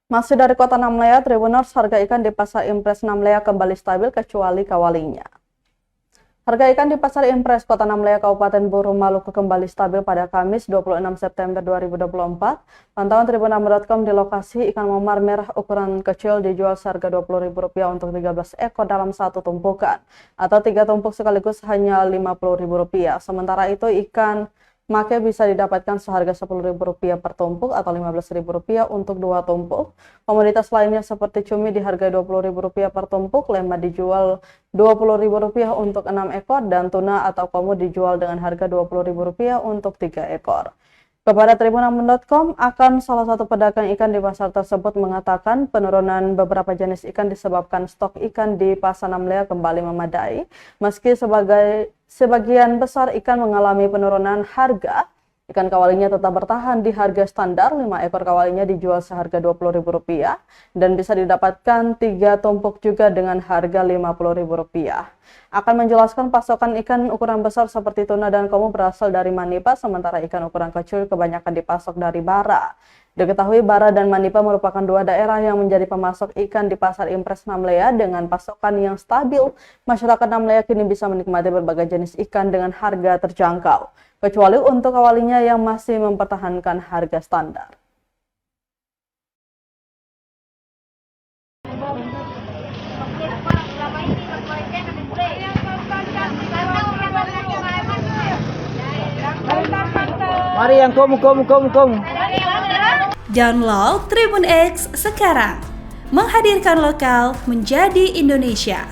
Masih dari Kota Namlea, Tribuners, harga ikan di Pasar Impres Namlea kembali stabil kecuali kawalinya. Harga ikan di Pasar Impres Kota Namlea, Kabupaten Buru, Maluku kembali stabil pada Kamis 26 September 2024. Pantauan tribunam.com di lokasi ikan momar merah ukuran kecil dijual seharga Rp20.000 untuk 13 ekor dalam satu tumpukan, atau 3 tumpuk sekaligus hanya Rp50.000. Sementara itu ikan make bisa didapatkan seharga Rp10.000 per tumpuk atau Rp15.000 untuk 2 tumpuk. Komoditas lainnya seperti cumi dihargai Rp20.000 per tumpuk, lema dijual Rp20.000 untuk 6 ekor, dan tuna atau komo dijual dengan harga Rp20.000 untuk 3 ekor. Kepada tribunam.com, akan salah satu pedagang ikan di pasar tersebut mengatakan penurunan beberapa jenis ikan disebabkan stok ikan di Pasar Namlea kembali memadai. Meski sebagian besar ikan mengalami penurunan harga, ikan kawalinya tetap bertahan di harga standar. 5 ekor kawalinya dijual seharga Rp20.000 dan bisa didapatkan 3 tumpuk juga dengan harga Rp50.000. Akan menjelaskan pasokan ikan ukuran besar seperti tuna dan komo berasal dari Manipa, sementara ikan ukuran kecil kebanyakan dipasok dari Bara. Diketahui Bara dan Manipa merupakan 2 daerah yang menjadi pemasok ikan di Pasar Impres Namlea. Dengan pasokan yang stabil, masyarakat Namlea kini bisa menikmati berbagai jenis ikan dengan harga terjangkau, kecuali untuk kawalinya yang masih mempertahankan harga standar. Mari yang komu. Download Tribun X sekarang, menghadirkan lokal menjadi Indonesia.